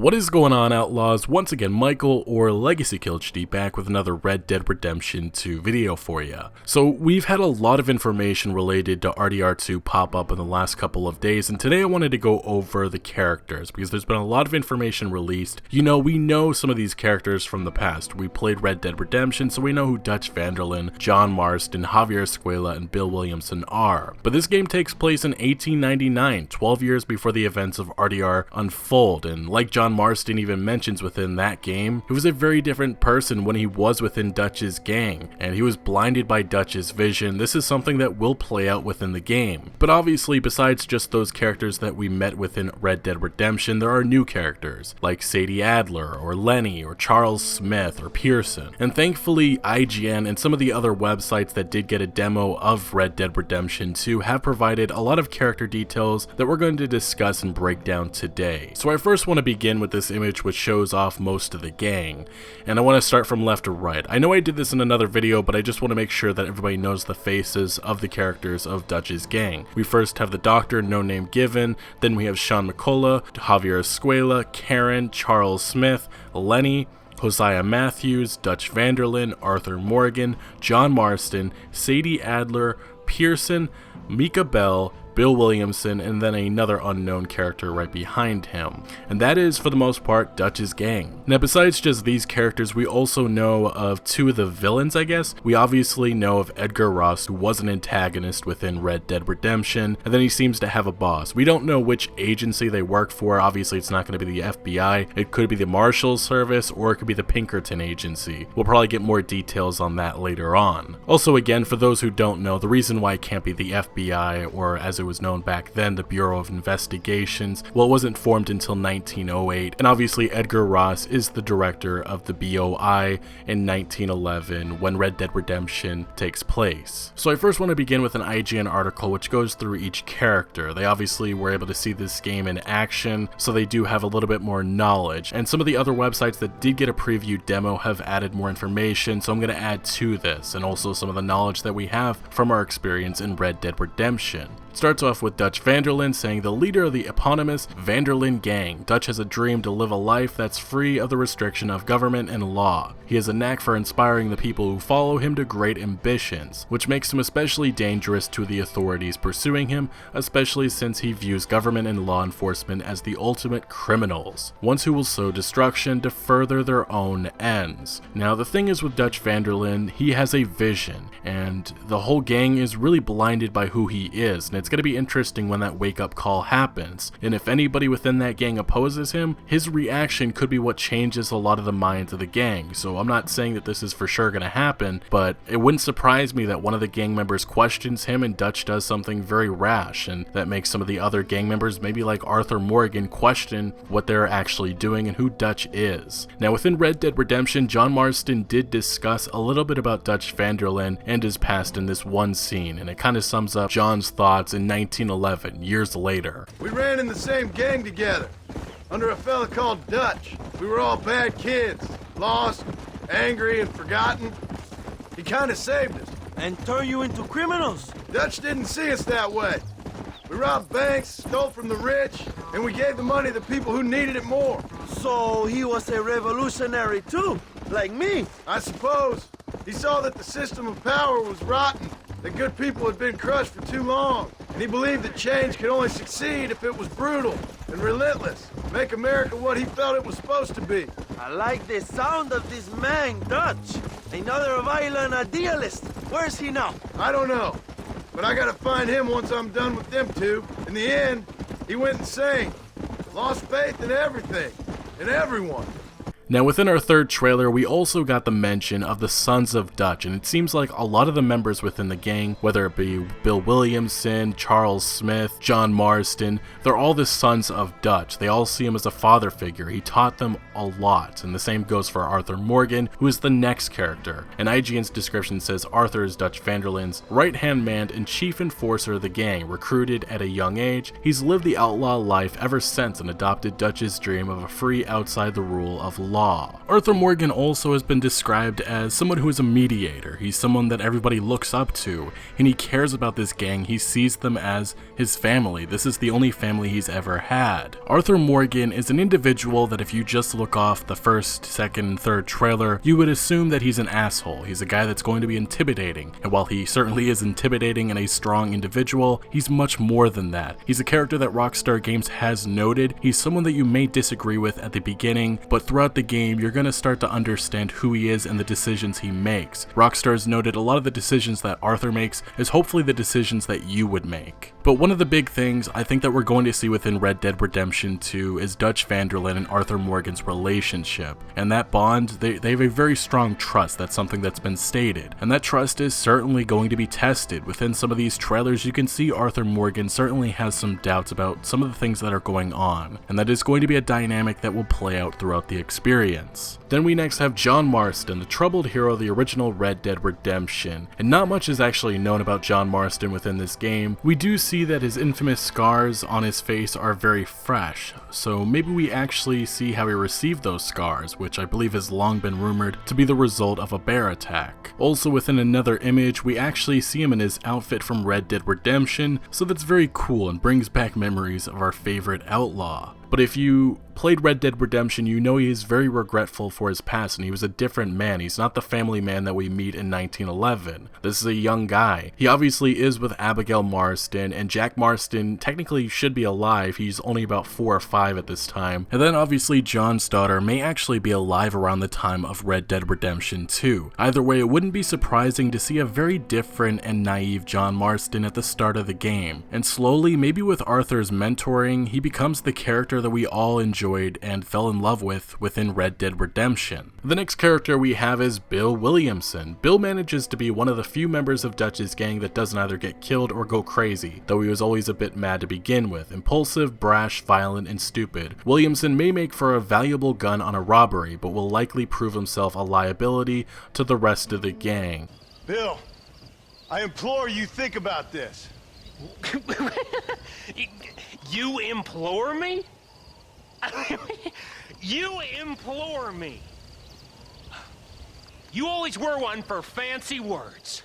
What is going on, Outlaws? Once again, Michael, or Legacy Kill HD, back with another Red Dead Redemption 2 video for you. So we've had a lot of information related to RDR2 pop up in the last couple of days, and today I wanted to go over the characters, because there's been a lot of information released. You know, we know some of these characters from the past. We played Red Dead Redemption, so we know who Dutch Vanderlin, John Marston, Xavier Squalor, and Bill Williamson are. But this game takes place in 1899, 12 years before the events of RDR unfold, and like John Marston even mentions within that game, he was a very different person when he was within Dutch's gang, and he was blinded by Dutch's vision. This is something that will play out within the game. But obviously, besides just those characters that we met within Red Dead Redemption, there are new characters, like Sadie Adler, or Lenny, or Charles Smith, or Pearson. And thankfully, IGN and some of the other websites that did get a demo of Red Dead Redemption 2 have provided a lot of character details that we're going to discuss and break down today. So I first want to begin with this image which shows off most of the gang, and I want to start from left to right. I know I did this in another video, but I just want to make sure that everybody knows the faces of the characters of Dutch's gang. We first have the doctor, no name given, then we have Shawn Mccullough, Xavier Squalor, Karen, Charles Smith, Lenny, Hosea Matthews, Dutch Vanderlin, Arthur Morgan, John Marston, Sadie Adler, Pearson, Myka Belle, Bill Williamson, and then another unknown character right behind him. And that is, for the most part, Dutch's gang. Now, besides just these characters, we also know of two of the villains, I guess. We obviously know of Edgar Ross, who was an antagonist within Red Dead Redemption, and then he seems to have a boss. We don't know which agency they work for. Obviously, it's not going to be the FBI. It could be the Marshals Service, or it could be the Pinkerton Agency. We'll probably get more details on that later on. Also, again, for those who don't know, the reason why it can't be the FBI, or as it was known back then, the Bureau of Investigations, well, it wasn't formed until 1908, and obviously Edgar Ross is the director of the BOI in 1911 when Red Dead Redemption takes place. So I first want to begin with an IGN article which goes through each character. They obviously were able to see this game in action, so they do have a little bit more knowledge, and some of the other websites that did get a preview demo have added more information, so I'm going to add to this, and also some of the knowledge that we have from our experience in Red Dead Redemption. It starts off with Dutch Vanderlin saying, the leader of the eponymous Vanderlin gang. Dutch has a dream to live a life that's free of the restriction of government and law. He has a knack for inspiring the people who follow him to great ambitions, which makes him especially dangerous to the authorities pursuing him, especially since he views government and law enforcement as the ultimate criminals, ones who will sow destruction to further their own ends. Now, the thing is with Dutch Vanderlin, he has a vision, and the whole gang is really blinded by who he is, and it's going to be interesting when that wake-up call happens, and if anybody within that gang opposes him, his reaction could be what changes a lot of the minds of the gang. So I'm not saying that this is for sure going to happen, but it wouldn't surprise me that one of the gang members questions him and Dutch does something very rash, and that makes some of the other gang members, maybe like Arthur Morgan, question what they're actually doing and who Dutch is. Now, within Red Dead Redemption, John Marston did discuss a little bit about Dutch Vanderlin and his past in this one scene, and it kind of sums up John's thoughts in 1911, years later. We ran in the same gang together, under a fella called Dutch. We were all bad kids, lost, angry, and forgotten. He kind of saved us. And turned you into criminals? Dutch didn't see us that way. We robbed banks, stole from the rich, and we gave the money to people who needed it more. So he was a revolutionary too, like me? I suppose. He saw that the system of power was rotten, that good people had been crushed for too long, and he believed that change could only succeed if it was brutal and relentless, make America what he felt it was supposed to be. I like the sound of this man, Dutch. Another violent idealist. Where's he now? I don't know, but I gotta find him once I'm done with them two. In the end, he went insane, lost faith in everything, and everyone. Now, within our third trailer, we also got the mention of the Sons of Dutch, and it seems like a lot of the members within the gang, whether it be Bill Williamson, Charles Smith, John Marston, they're all the Sons of Dutch. They all see him as a father figure. He taught them a lot, and the same goes for Arthur Morgan, who is the next character. And IGN's description says Arthur is Dutch Vanderlin's right-hand man and chief enforcer of the gang, recruited at a young age. He's lived the outlaw life ever since and adopted Dutch's dream of a free outside the rule of law. law. Arthur Morgan also has been described as someone who is a mediator. He's someone that everybody looks up to, and he cares about this gang. He sees them as his family. This is the only family he's ever had. Arthur Morgan is an individual that if you just look off the first, second, and third trailer, you would assume that he's an asshole. He's a guy that's going to be intimidating, and while he certainly is intimidating and a strong individual, he's much more than that. He's a character that Rockstar Games has noted. He's someone that you may disagree with at the beginning, but throughout the game, you're going to start to understand who he is and the decisions he makes. Rockstar has noted a lot of the decisions that Arthur makes is hopefully the decisions that you would make. But one of the big things I think that we're going to see within Red Dead Redemption 2 is Dutch Vanderlin and Arthur Morgan's relationship. And that bond, they have a very strong trust. That's something that's been stated. And that trust is certainly going to be tested. Within some of these trailers, you can see Arthur Morgan certainly has some doubts about some of the things that are going on. And that is going to be a dynamic that will play out throughout the experience. Then we next have John Marston, the troubled hero of the original Red Dead Redemption. And not much is actually known about John Marston within this game. We do see that his infamous scars on his face are very fresh, so maybe we actually see how he received those scars, which I believe has long been rumored to be the result of a bear attack. Also within another image, we actually see him in his outfit from Red Dead Redemption, so that's very cool and brings back memories of our favorite outlaw. But if you played Red Dead Redemption, you know he is very regretful for his past, and he was a different man. He's not the family man that we meet in 1911. This is a young guy. He obviously is with Abigail Marsden, and Jack Marsden technically should be alive. He's only about 4 or 5 at this time. And then obviously John's daughter may actually be alive around the time of Red Dead Redemption 2. Either way, it wouldn't be surprising to see a very different and naive John Marsden at the start of the game. And slowly, maybe with Arthur's mentoring, he becomes the character that we all enjoyed and fell in love with within Red Dead Redemption. The next character we have is Bill Williamson. Bill manages to be one of the few members of Dutch's gang that doesn't either get killed or go crazy, though he was always a bit mad to begin with. Impulsive, brash, violent, and stupid. Williamson may make for a valuable gun on a robbery, but will likely prove himself a liability to the rest of the gang. Bill, I implore you think about this. You implore me? You implore me. You always were one for fancy words.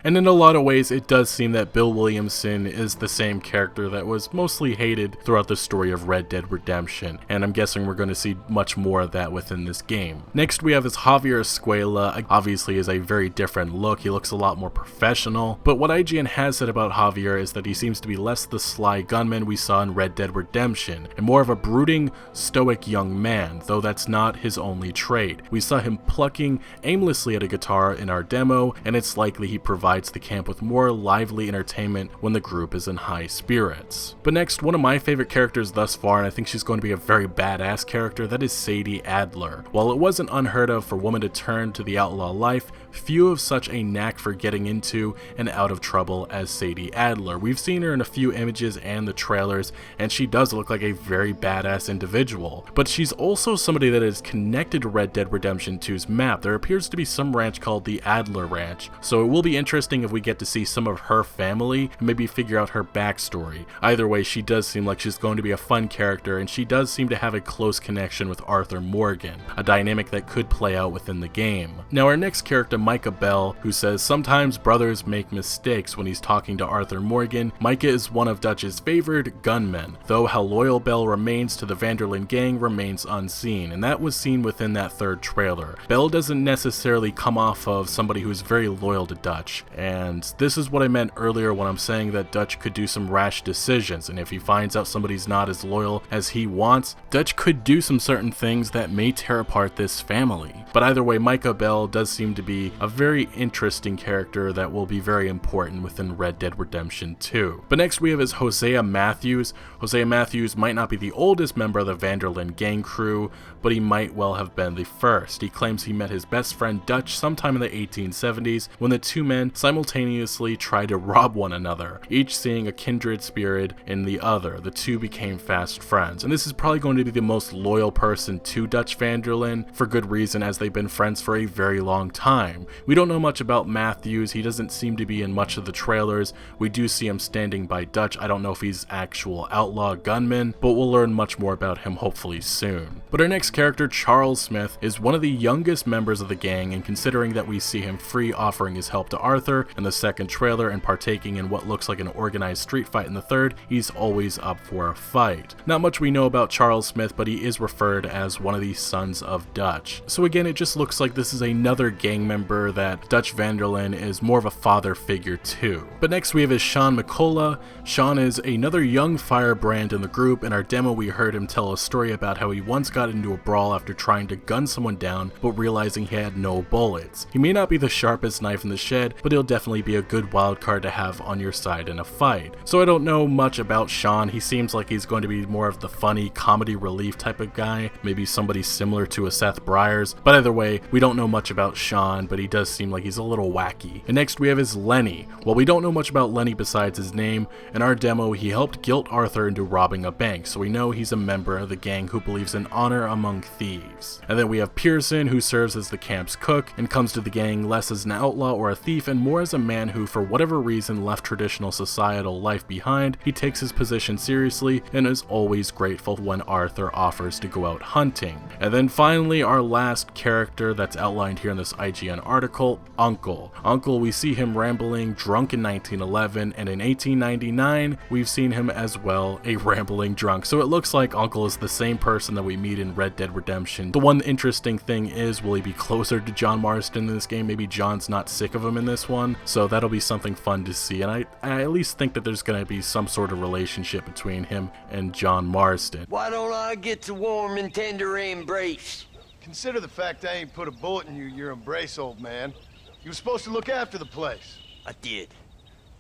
And in a lot of ways, it does seem that Bill Williamson is the same character that was mostly hated throughout the story of Red Dead Redemption, and I'm guessing we're going to see much more of that within this game. Next we have is Xavier Squalor. Obviously is a very different look. He looks a lot more professional, but what IGN has said about Xavier is that he seems to be less the sly gunman we saw in Red Dead Redemption, and more of a brooding, stoic young man, though that's not his only trait. We saw him plucking aimlessly at a guitar in our demo, and it's likely he provides the camp with more lively entertainment when the group is in high spirits. But next, one of my favorite characters thus far, and I think she's going to be a very badass character, that is Sadie Adler. While it wasn't unheard of for women to turn to the outlaw life, few have such a knack for getting into and out of trouble as Sadie Adler. We've seen her in a few images and the trailers, and she does look like a very badass individual. But she's also somebody that is connected to Red Dead Redemption 2's map. There appears to be some ranch called the Adler Ranch, so it will be interesting if we get to see some of her family and maybe figure out her backstory. Either way, she does seem like she's going to be a fun character, and she does seem to have a close connection with Arthur Morgan, a dynamic that could play out within the game. Now our next character, Myka Belle, who says sometimes brothers make mistakes when he's talking to Arthur Morgan. Myka is one of Dutch's favored gunmen, though how loyal Belle remains to the Vanderlin gang remains unseen, and that was seen within that third trailer. Belle doesn't necessarily come off of somebody who's very loyal to Dutch, and this is what I meant earlier when I'm saying that Dutch could do some rash decisions, and if he finds out somebody's not as loyal as he wants, Dutch could do some certain things that may tear apart this family. But either way, Myka Belle does seem to be a very interesting character that will be very important within Red Dead Redemption 2. But next we have is Hosea Matthews. Hosea Matthews might not be the oldest member of the Vanderlin gang crew, but he might well have been the first. He claims he met his best friend Dutch sometime in the 1870s when the two men simultaneously tried to rob one another, each seeing a kindred spirit in the other. The two became fast friends, and this is probably going to be the most loyal person to Dutch Vanderlin, for good reason, as they've been friends for a very long time. time. We don't know much about Matthews. He doesn't seem to be in much of the trailers. We do see him standing by Dutch. I don't know if he's actual outlaw gunman, but we'll learn much more about him hopefully soon. But our next character, Charles Smith, is one of the youngest members of the gang, and considering that we see him free offering his help to Arthur in the second trailer and partaking in what looks like an organized street fight in the third, he's always up for a fight. Not much we know about Charles Smith, but he is referred as one of the sons of Dutch. So again, it just looks like this is another gang member that Dutch Vanderlin is more of a father figure to. But next we have is Shawn Mccullough. Shawn is another young firebrand in the group. In our demo we heard him tell a story about how he once got into a brawl after trying to gun someone down but realizing he had no bullets. He may not be the sharpest knife in the shed, but he'll definitely be a good wild card to have on your side in a fight. So I don't know much about Shawn. He seems like he's going to be more of the funny comedy relief type of guy, maybe somebody similar to a Seth Briars, but either way, we don't know much about Shawn, but he does seem like he's a little wacky. And next we have is Lenny. Well, we don't know much about Lenny besides his name. In our demo, he helped guilt Arthur into robbing a bank, so we know he's a member of the gang who believes in honor among thieves. And then we have Pearson, who serves as the camp's cook and comes to the gang less as an outlaw or a thief and more as a man who, for whatever reason, left traditional societal life behind. He takes his position seriously and is always grateful when Arthur offers to go out hunting. And then finally, our last character that's outlined here in this IGN article, Uncle. Uncle, we see him rambling drunk in 1911, and in 1899 we've seen him as well, a rambling drunk. So it looks like Uncle is the same person that we meet in Red Dead Redemption. The one interesting thing is, will he be closer to John Marston in this game? Maybe John's not sick of him in this one, so that'll be something fun to see, and I at least think that there's going to be some sort of relationship between him and John Marston. Why don't I get to warm and tender embrace? Consider the fact I ain't put a bullet in your embrace, old man. You were supposed to look after the place. I did.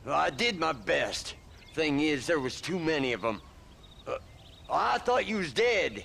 I did my best. Thing is, there was too many of them. I thought you was dead.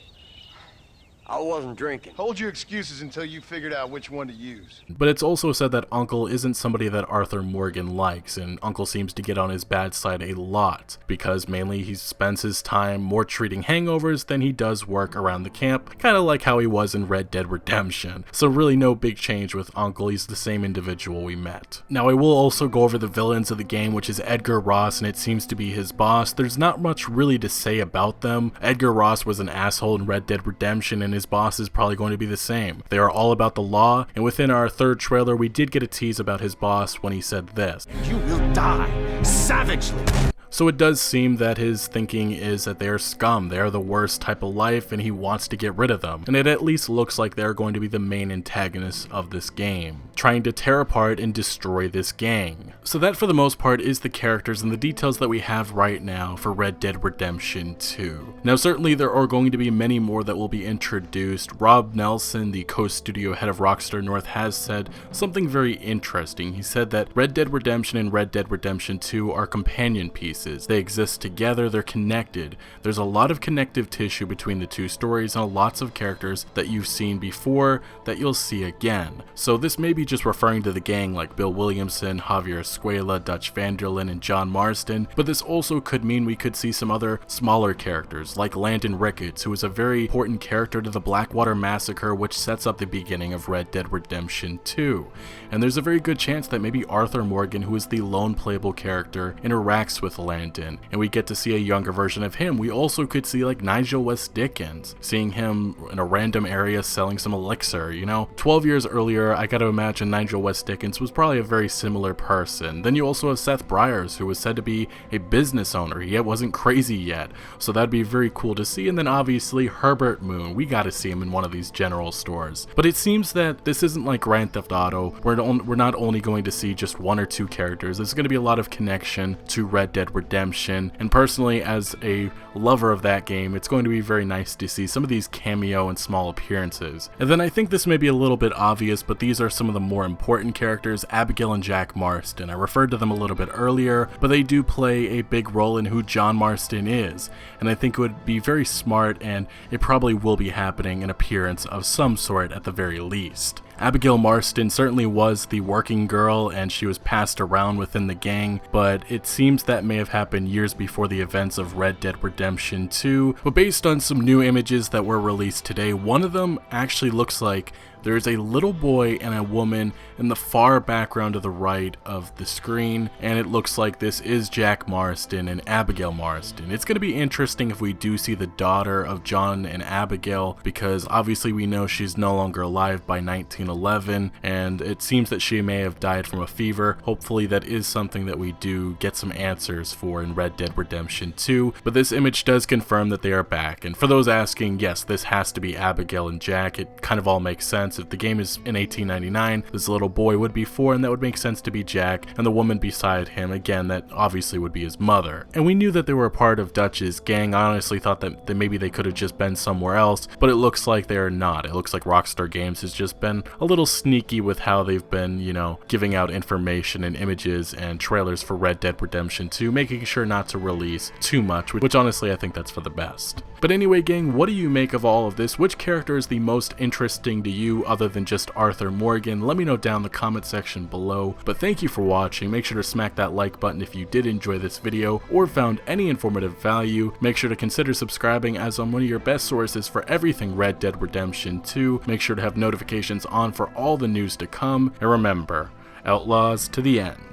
I wasn't drinking. Hold your excuses until you figured out which one to use. But it's also said that Uncle isn't somebody that Arthur Morgan likes, and Uncle seems to get on his bad side a lot, because mainly he spends his time more treating hangovers than he does work around the camp, kind of like how he was in Red Dead Redemption. So really no big change with Uncle, he's the same individual we met. Now I will also go over the villains of the game, which is Edgar Ross, and it seems to be his boss. There's not much really to say about them. Edgar Ross was an asshole in Red Dead Redemption, and his boss is probably going to be the same. They are all about the law, and within our third trailer we did get a tease about his boss when he said this: You will die savagely. So it does seem that his thinking is that they are scum, they are the worst type of life, and he wants to get rid of them. And it at least looks like they're going to be the main antagonists of this game, trying to tear apart and destroy this gang. So that for the most part is the characters and the details that we have right now for Red Dead Redemption 2. Now certainly there are going to be many more that will be introduced. Rob Nelson, the co-studio head of Rockstar North, has said something very interesting. He said that Red Dead Redemption and Red Dead Redemption 2 are companion pieces. They exist together, they're connected. There's a lot of connective tissue between the two stories and lots of characters that you've seen before that you'll see again. So this may be just referring to the gang like Bill Williamson, Xavier Squalor, Dutch Vanderlin, and John Marsden, but this also could mean we could see some other smaller characters like Landon Ricketts, who is a very important character to the Blackwater Massacre, which sets up the beginning of Red Dead Redemption 2. And there's a very good chance that maybe Arthur Morgan, who is the lone playable character, interacts with Landon, and we get to see a younger version of him. We also could see like Nigel West Dickens, seeing him in a random area selling some elixir, you know? 12 years earlier, I gotta imagine Nigel West Dickens was probably a very similar person. Then you also have Seth Briars, who was said to be a business owner. He wasn't crazy yet, so that'd be very cool to see. And then obviously Herbert Moon, we gotta see him in one of these general stores. But it seems that this isn't like Grand Theft Auto. We're not only going to see just one or two characters. There's going to be a lot of connection to Red Dead Redemption, and personally as a lover of that game, it's going to be very nice to see some of these cameo and small appearances. And then I think this may be a little bit obvious, but these are some of the more important characters, Abigail and Jack Marston. I referred to them a little bit earlier, but they do play a big role in who John Marston is, and I think it would be very smart, and it probably will be happening, an appearance of some sort at the very least. Abigail Marston certainly was the working girl, and she was passed around within the gang, but it seems that may have happened years before the events of Red Dead Redemption 2. But based on some new images that were released today, one of them actually looks like There is a little boy and a woman in the far background to the right of the screen, and it looks like this is Jack Marsden and Abigail Marsden. It's going to be interesting if we do see the daughter of John and Abigail, because obviously we know she's no longer alive by 1911, and it seems that she may have died from a fever. Hopefully that is something that we do get some answers for in Red Dead Redemption 2, but this image does confirm that they are back. And for those asking, yes, this has to be Abigail and Jack. It kind of all makes sense. If the game is in 1899, this little boy would be 4, and that would make sense to be Jack, and the woman beside him, again, that obviously would be his mother. And we knew that they were a part of Dutch's gang. I honestly thought that maybe they could have just been somewhere else, but it looks like they are not. It looks like Rockstar Games has just been a little sneaky with how they've been, you know, giving out information and images and trailers for Red Dead Redemption 2, making sure not to release too much, which honestly I think that's for the best. But anyway, gang, what do you make of all of this? Which character is the most interesting to you other than just Arthur Morgan? Let me know down in the comment section below. But thank you for watching. Make sure to smack that like button if you did enjoy this video or found any informative value. Make sure to consider subscribing, as I'm one of your best sources for everything Red Dead Redemption 2. Make sure to have notifications on for all the news to come. And remember, outlaws to the end.